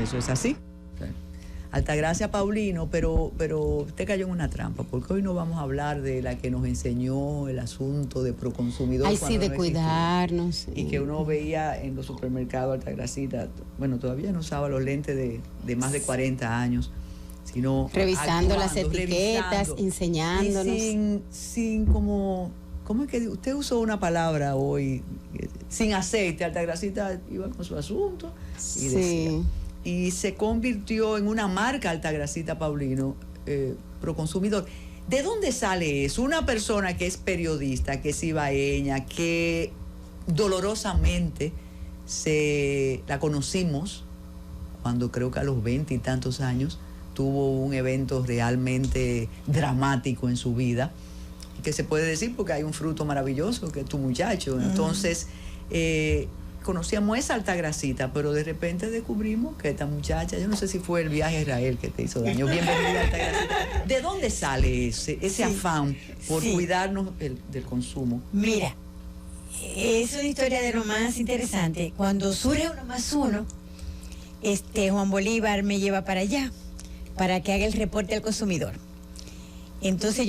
Eso es así. Altagracia Paulino, pero usted cayó en una trampa, porque hoy no vamos a hablar de la que nos enseñó el asunto de Proconsumidor. Ay, sí, de no cuidarnos. Sí. Y que uno veía en los supermercados Altagracita, bueno, todavía no usaba los lentes de más de 40 años, sino revisando las etiquetas, enseñándonos. Sin como, ¿cómo es que usted usó una palabra hoy? Sin aceite, Altagracita iba con su asunto y decía. Y se convirtió en una marca Altagracita Paulino, Proconsumidor. ¿De dónde sale eso? Una persona que es periodista, que es ibaeña, que dolorosamente la conocimos cuando creo que a los 20 y tantos años tuvo un evento realmente dramático en su vida, que se puede decir porque hay un fruto maravilloso que es tu muchacho. Entonces, conocíamos esa Altagracita, pero de repente descubrimos que esta muchacha, yo no sé si fue el viaje a Israel que te hizo daño. Bienvenida, Altagracita. ¿De dónde sale ese afán por cuidarnos del consumo? Mira, es una historia de lo más interesante. Cuando surge 1+1, Juan Bolívar me lleva para allá, para que haga el reporte al consumidor. Entonces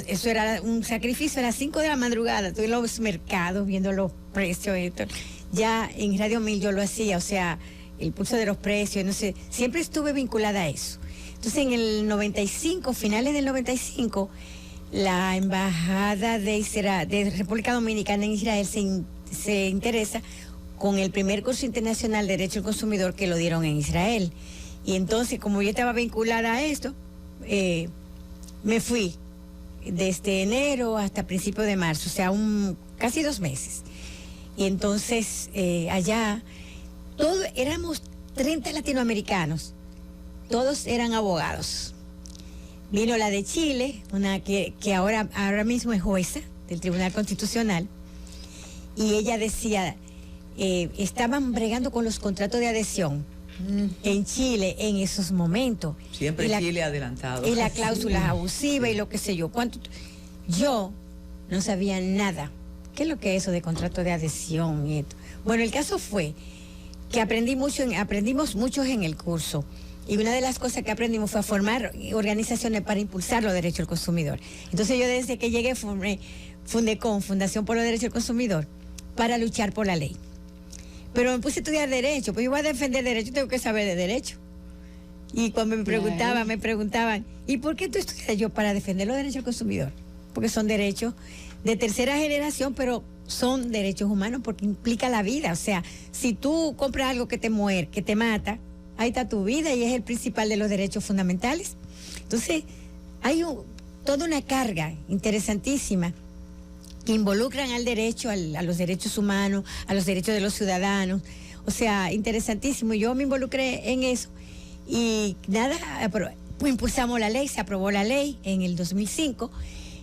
eso era un sacrificio, a las 5 de la madrugada, estoy en los mercados viendo los precios. Ya en Radio 1000 yo lo hacía, o sea, el pulso de los precios, no sé, siempre estuve vinculada a eso. Entonces en el 95, finales del 95, la embajada de República Dominicana en Israel se interesa con el primer curso internacional de Derecho al Consumidor que lo dieron en Israel. Y entonces, como yo estaba vinculada a esto, me fui desde enero hasta principios de marzo, o sea, casi 2 meses. Y entonces allá éramos 30 latinoamericanos, todos eran abogados. Vino la de Chile, una que ahora mismo es jueza del Tribunal Constitucional, y ella decía, estaban bregando con los contratos de adhesión en Chile en esos momentos. Siempre Chile adelantado. Y las cláusulas abusivas y lo que sé yo. Yo no sabía nada. ¿Qué es lo que es eso de contrato de adhesión y esto? Bueno, el caso fue que aprendimos mucho en el curso. Y una de las cosas que aprendimos fue a formar organizaciones para impulsar los derechos del consumidor. Entonces yo desde que llegué fundé con Fundación por los Derechos del Consumidor para luchar por la ley. Pero me puse a estudiar Derecho, pues yo voy a defender Derecho, tengo que saber de Derecho. Y cuando me preguntaban, ¿y por qué tú estudias? Yo, para defender los derechos del consumidor. Porque son derechos de tercera generación, pero son derechos humanos porque implica la vida. O sea, si tú compras algo que te muere, que te mata, ahí está tu vida y es el principal de los derechos fundamentales. Entonces, hay toda una carga interesantísima que involucran al derecho, a los derechos humanos, a los derechos de los ciudadanos. O sea, interesantísimo. Yo me involucré en eso y nada, pues impulsamos la ley, se aprobó la ley en el 2005.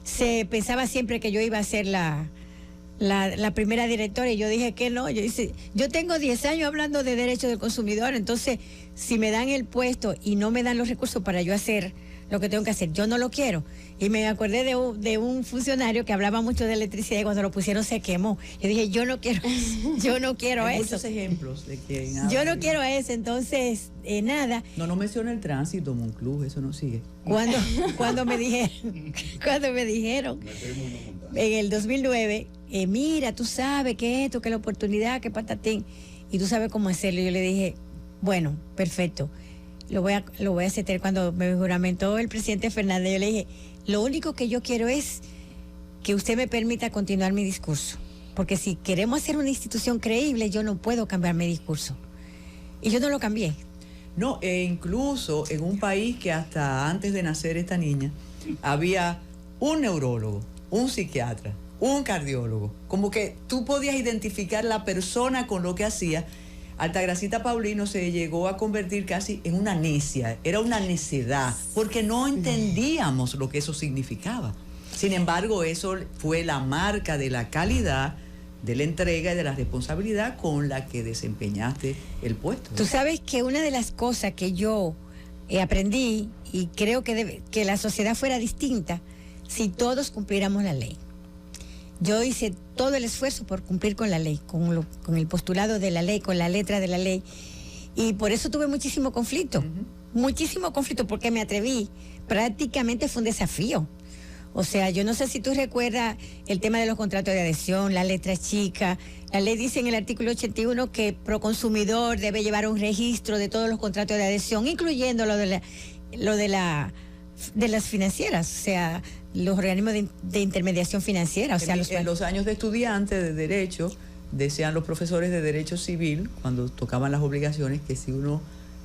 Se pensaba siempre que yo iba a ser la primera directora y yo dije que no. Yo tengo 10 años hablando de derechos del consumidor, entonces si me dan el puesto y no me dan los recursos para yo hacer lo que tengo que hacer, yo no lo quiero. Y me acordé de un funcionario que hablaba mucho de electricidad y cuando lo pusieron se quemó. Yo dije, yo no quiero Hay eso. Muchos ejemplos de que yo no quiero eso, entonces nada. No menciona el tránsito, Monclús, eso no sigue. Cuando me dijeron en el 2009, mira, tú sabes que esto, que la oportunidad, que patatín, y tú sabes cómo hacerlo. Yo le dije, bueno, perfecto. Lo voy a hacer. Cuando me juramentó el presidente Fernández, yo le dije, lo único que yo quiero es que usted me permita continuar mi discurso, porque si queremos hacer una institución creíble, yo no puedo cambiar mi discurso. Y yo no lo cambié. No, incluso en un país que hasta antes de nacer esta niña, había un neurólogo, un psiquiatra, un cardiólogo, como que tú podías identificar la persona con lo que hacía. Altagracita Paulino se llegó a convertir casi en una necia, era una necedad, porque no entendíamos lo que eso significaba. Sin embargo, eso fue la marca de la calidad, de la entrega y de la responsabilidad con la que desempeñaste el puesto. Tú sabes que una de las cosas que yo aprendí, y creo que la sociedad fuera distinta si todos cumpliéramos la ley. Yo hice todo el esfuerzo por cumplir con la ley, con el postulado de la ley, con la letra de la ley. Y por eso tuve muchísimo conflicto. Muchísimo conflicto, porque me atreví. Prácticamente fue un desafío. O sea, yo no sé si tú recuerdas el tema de los contratos de adhesión, la letra chica. La ley dice en el artículo 81 que Proconsumidor debe llevar un registro de todos los contratos de adhesión, incluyendo lo de las financieras, o sea, los organismos de intermediación financiera. O sea, en los años de estudiante de Derecho, decían los profesores de Derecho Civil, cuando tocaban las obligaciones, que si uno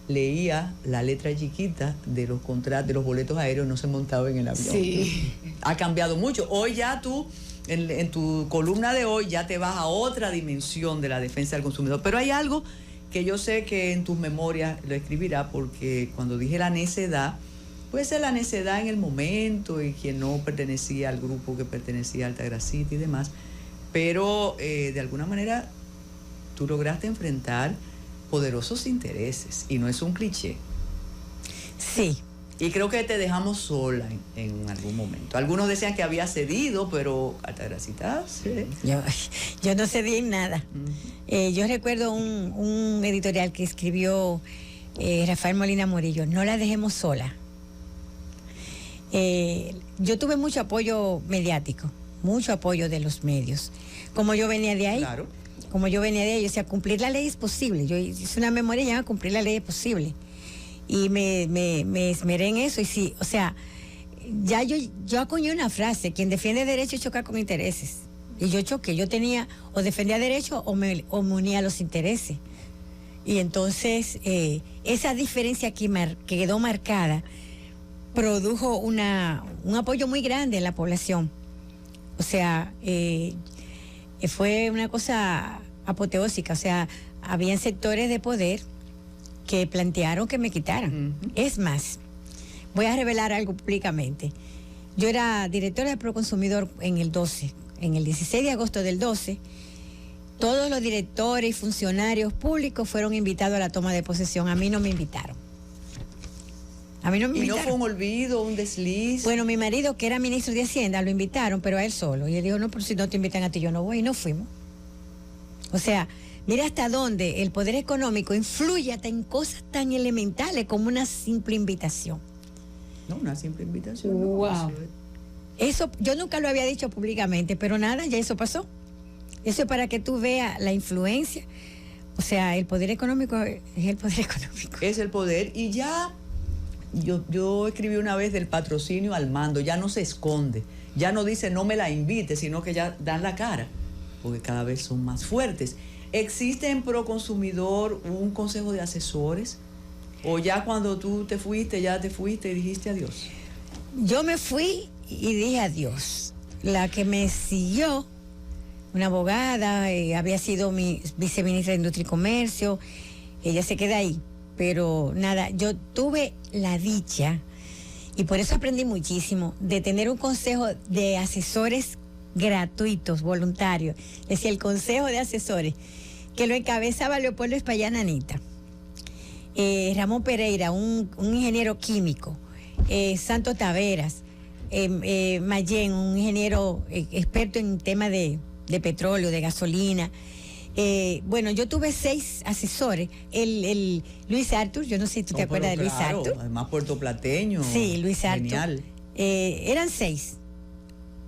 leía la letra chiquita de los contratos, de los boletos aéreos, no se montaba en el avión. Sí. Ha cambiado mucho. Hoy ya tú, en tu columna de hoy, ya te vas a otra dimensión de la defensa del consumidor. Pero hay algo que yo sé que en tus memorias lo escribirá, porque cuando dije la necedad, puede ser la necedad en el momento y quien no pertenecía al grupo que pertenecía a Altagracita y demás, pero de alguna manera tú lograste enfrentar poderosos intereses y no es un cliché. Sí. Y creo que te dejamos sola en algún momento. Algunos decían que había cedido, pero Altagracita, sí. Yo no cedí en nada. Yo recuerdo un editorial que escribió Rafael Molina Murillo, no la dejemos sola. Yo tuve mucho apoyo mediático, mucho apoyo de los medios. Como yo venía de ahí, claro. Como yo venía de ahí, o sea, cumplir la ley es posible. Yo hice una memoria llamada Cumplir la ley es posible. Y me esmeré en eso. Y sí, o sea, ya yo acuñé una frase: quien defiende derechos choca con intereses. Y yo choqué, yo tenía, o defendía derechos o me unía a los intereses. Y entonces, esa diferencia que quedó marcada produjo un apoyo muy grande en la población. O sea, fue una cosa apoteósica. O sea, habían sectores de poder que plantearon que me quitaran. Es más, voy a revelar algo públicamente. Yo era directora de Proconsumidor en el 12. En el 16 de agosto del 12, todos los directores y funcionarios públicos fueron invitados a la toma de posesión. A mí no me invitaron. A mí no me invitaron. ¿Y no fue un olvido, un desliz? Bueno, mi marido, que era ministro de Hacienda, lo invitaron, pero a él solo. Y él dijo, no, pero si no te invitan a ti, yo no voy. Y no fuimos. O sea, mira hasta dónde el poder económico influye hasta en cosas tan elementales como una simple invitación. No, una simple invitación. Wow. No, eso yo nunca lo había dicho públicamente, pero nada, ya eso pasó. Eso es para que tú veas la influencia. O sea, el poder económico es el poder económico. Es el poder. Y ya, yo escribí una vez del patrocinio al mando, ya no se esconde. Ya no dice no me la invite, sino que ya dan la cara, porque cada vez son más fuertes. ¿Existe en Proconsumidor un consejo de asesores? ¿O ya cuando tú te fuiste y dijiste adiós? Yo me fui y dije adiós. La que me siguió, una abogada, había sido mi viceministra de Industria y Comercio, ella se queda ahí. Pero nada, yo tuve la dicha, y por eso aprendí muchísimo, de tener un consejo de asesores gratuitos, voluntarios. Decía el consejo de asesores, que lo encabezaba Leopoldo Espaillán Anita, Ramón Pereira, un ingeniero químico, Santo Taveras, Mayén, un ingeniero experto en tema de petróleo, de gasolina. Bueno, yo tuve 6 asesores. El Luis Artur, yo no sé si tú te acuerdas de Luis Artur. Además puertoplateño. Sí, Luis Artur. Genial. Eran 6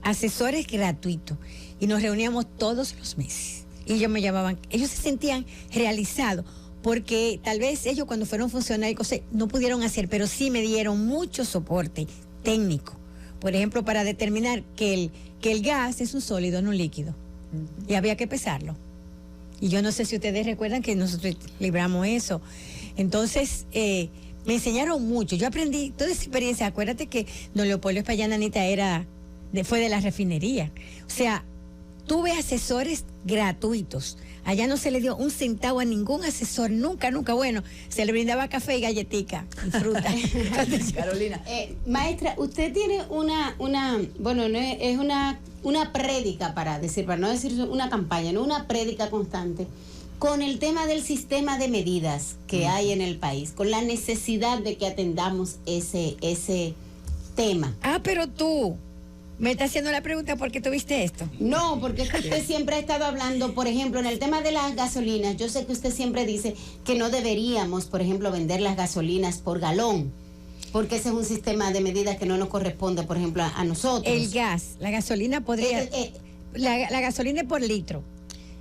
asesores gratuitos y nos reuníamos todos los meses. Y ellos me llamaban, ellos se sentían realizados, porque tal vez ellos cuando fueron funcionarios no pudieron hacer, pero sí me dieron mucho soporte técnico. Por ejemplo, para determinar que el gas es un sólido, no un líquido. Y había que pesarlo. Y yo no sé si ustedes recuerdan que nosotros libramos eso. Entonces, me enseñaron mucho. Yo aprendí toda esa experiencia. Acuérdate que don Leopoldo Espaillán Anita fue de la refinería. O sea, tuve asesores gratuitos. Allá no se le dio un centavo a ningún asesor, nunca. Bueno, se le brindaba café y galletica y fruta. Carolina. Maestra, usted tiene una prédica, para no decir una campaña, no, una prédica constante con el tema del sistema de medidas que hay en el país, con la necesidad de que atendamos ese tema. Pero tú Me está haciendo la pregunta ¿por qué tuviste esto? No, porque es que usted siempre ha estado hablando, por ejemplo, en el tema de las gasolinas. Yo sé que usted siempre dice que no deberíamos, por ejemplo, vender las gasolinas por galón, porque ese es un sistema de medidas que no nos corresponde, por ejemplo, a nosotros. El gas, la gasolina podría... la gasolina es por litro.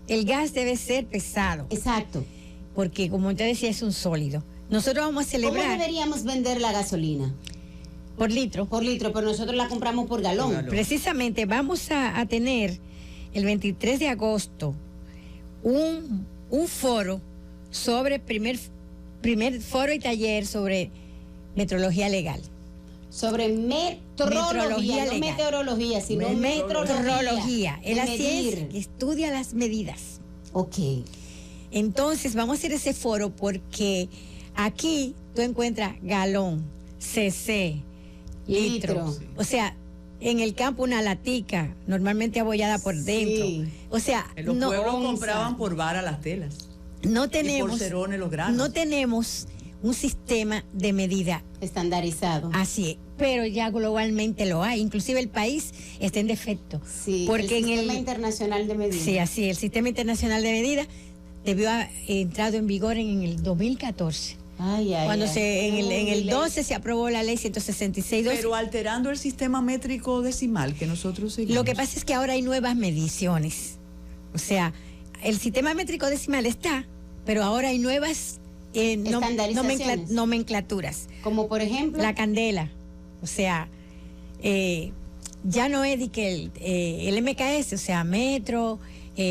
El gas debe ser pesado. Exacto. Porque, como usted decía, es un sólido. Nosotros vamos a celebrar... ¿Cómo deberíamos vender la gasolina? Por litro. Por litro, pero nosotros la compramos por galón. Precisamente vamos a tener el 23 de agosto un foro sobre primer foro y taller sobre metrología legal. Sobre metrología, no meteorología, sino metrología. Es la ciencia que estudia las medidas. Ok. Entonces vamos a hacer ese foro porque aquí tú encuentras galón, cc, litro. Sí. O sea, en el campo una latica, normalmente abollada por dentro. Sí. O sea, en los pueblos compraban por vara las telas. No tenemos, y por cerones los granos. No tenemos un sistema de medida estandarizado. Así es, pero ya globalmente lo hay. Inclusive el país está en defecto. Sí, porque el sistema internacional de medida. Sí, así, el sistema internacional de medida debió haber entrado en vigor en el 2014. Cuando en el 12 se aprobó la ley 166. Pero alterando el sistema métrico decimal que nosotros seguimos. Lo que pasa es que ahora hay nuevas mediciones. O sea, el sistema métrico decimal está, pero ahora hay nuevas nomenclaturas. Como por ejemplo la candela. O sea, ya no es de que el MKS, o sea, metro,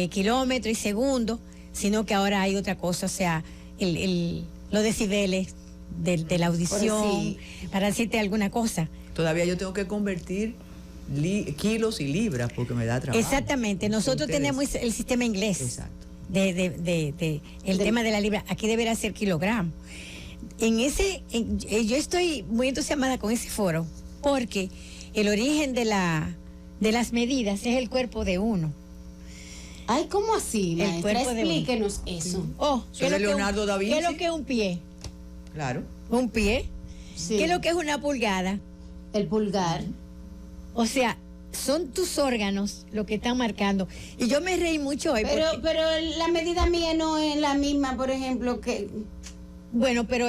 kilómetro y segundo, sino que ahora hay otra cosa, o sea, los decibeles de la audición, para decirte alguna cosa. Todavía yo tengo que convertir kilos y libras porque me da trabajo. Exactamente, nosotros tenemos el sistema inglés. Exacto. El tema de la libra, aquí deberá ser kilogramo. Yo estoy muy entusiasmada con ese foro porque el origen de las medidas es el cuerpo de uno. Ay, ¿cómo así, maestra? El cuerpo Explíquenos eso. ¿Qué es Leonardo da Vinci? ¿Qué es lo que es un pie? Claro. ¿Un pie? Sí. ¿Qué es lo que es una pulgada? El pulgar. O sea, son tus órganos lo que están marcando. Y yo me reí mucho hoy. Pero la medida mía no es la misma, por ejemplo, que... Bueno, pero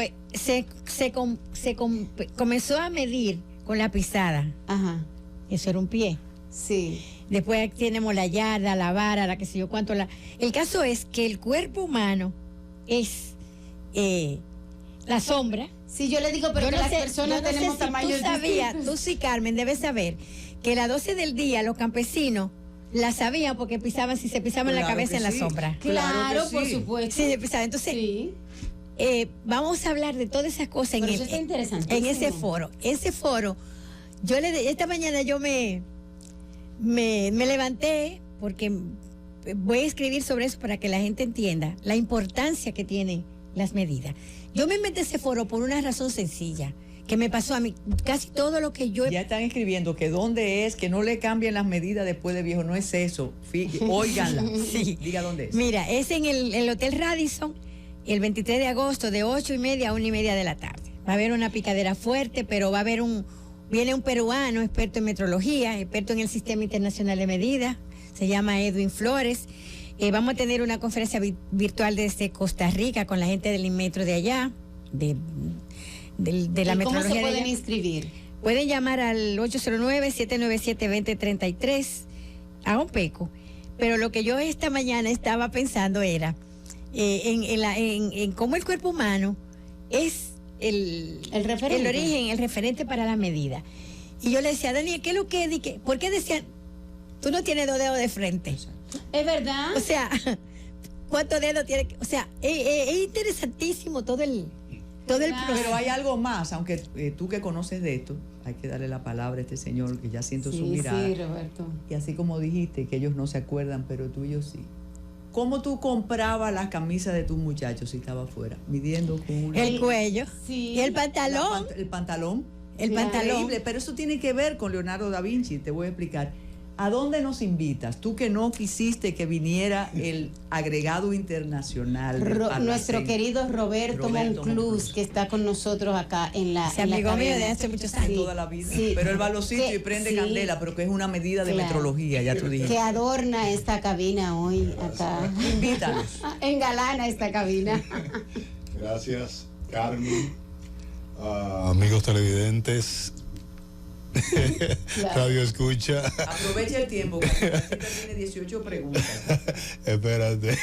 comenzó a medir con la pisada. Ajá. Eso era un pie. Sí. Después tenemos la yarda, la vara, la que sé yo cuánto. El caso es que el cuerpo humano es la sombra. Sí, yo le digo, pero que las personas tenemos tamaños distintos. Tú sí, Carmen, debes saber que a las 12 del día los campesinos la sabían porque pisaban, si se pisaban la cabeza en la sombra. Claro, por supuesto. Sí, se pisaban. Entonces, vamos a hablar de todas esas cosas en ese foro. Ese foro, esta mañana yo me levanté porque voy a escribir sobre eso para que la gente entienda la importancia que tienen las medidas. Yo me metí a ese foro por una razón sencilla, que me pasó a mí. Casi todo lo que yo... Ya están escribiendo que dónde es, que no le cambien las medidas después de viejo. No es eso. Óiganla. Sí. Diga dónde es. Mira, es en el Hotel Radisson, el 23 de agosto, de 8:30 a 1:30 de la tarde. Va a haber una picadera fuerte, pero va a haber viene un peruano, experto en metrología, experto en el Sistema Internacional de Medidas, se llama Edwin Flores. Vamos a tener una conferencia virtual desde Costa Rica con la gente del Inmetro de allá, de la metrología. ¿Cómo se pueden inscribir? Pueden llamar al 809-797-2033 a ONPECO. Pero lo que yo esta mañana estaba pensando era en cómo el cuerpo humano es el origen, el referente para la medida. Y yo le decía a Daniel, ¿qué es lo que? ¿Por qué decían, tú no tienes 2 dedos de frente? Es verdad. O sea, ¿cuántos dedos tiene? O sea, es interesantísimo todo el proceso. Pero hay algo más, aunque tú que conoces de esto, hay que darle la palabra a este señor que ya siento su mirada. Sí, Roberto. Y así como dijiste, que ellos no se acuerdan, pero tú y yo sí. ¿Cómo tú comprabas las camisas de tus muchachos si estaba afuera? Midiendo con el cuello. Sí. Y el pantalón. El pantalón. El pantalón. Increíble, pero eso tiene que ver con Leonardo da Vinci, te voy a explicar. ¿A dónde nos invitas? Tú que no quisiste que viniera el agregado internacional. Nuestro querido Roberto Monclús, que está con nosotros acá en la amigo mío de hace muchos años. Toda la vida. Sí. Pero el va a los sitios y prende candela, pero que es una medida de metrología, ya tú dijiste. Que adorna esta cabina hoy acá. Invítanos. Engalana esta cabina. Gracias, Carmen. Amigos televidentes, Radio Escucha. Aprovecha el tiempo, porque la chica tiene 18 preguntas. Espérate.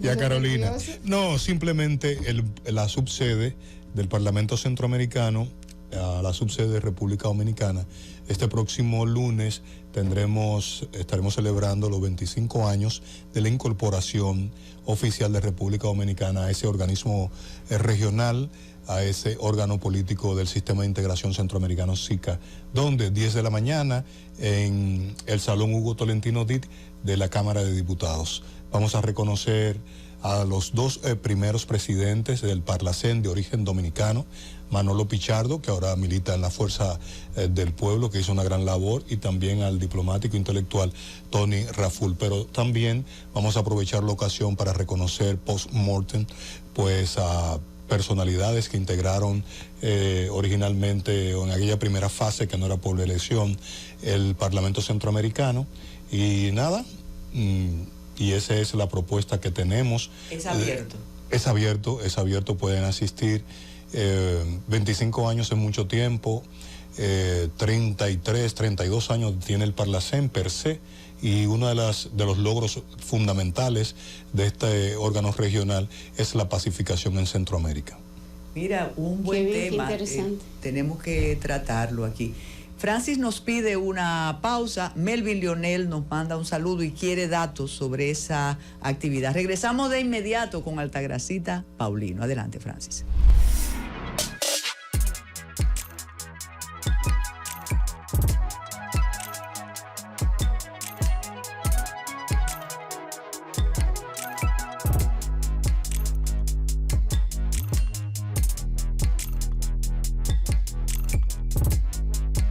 Ya, Carolina. No, simplemente la subsede del Parlamento Centroamericano, la subsede de República Dominicana, este próximo lunes estaremos celebrando los 25 años de la incorporación oficial de República Dominicana a ese organismo regional, a ese órgano político del Sistema de Integración Centroamericano SICA, donde 10 de la mañana en el Salón Hugo Tolentino Dit de la Cámara de Diputados. Vamos a reconocer a los dos primeros presidentes del Parlacén de origen dominicano, Manolo Pichardo, que ahora milita en la Fuerza del Pueblo, que hizo una gran labor, y también al diplomático intelectual Tony Raful. Pero también vamos a aprovechar la ocasión para reconocer post-mortem pues a personalidades que integraron originalmente o en aquella primera fase, que no era por elección, el Parlamento Centroamericano. Y nada, y esa es la propuesta que tenemos. Es abierto. Es abierto, pueden asistir. 25 años es mucho tiempo, 33, 32 años tiene el Parlacén per se, y uno de los logros fundamentales de este órgano regional es la pacificación en Centroamérica. Mira, un buen tema, tenemos que tratarlo aquí. Francis nos pide una pausa, Melvin Lionel nos manda un saludo y quiere datos sobre esa actividad. Regresamos de inmediato con Altagracita Paulino. Adelante, Francis.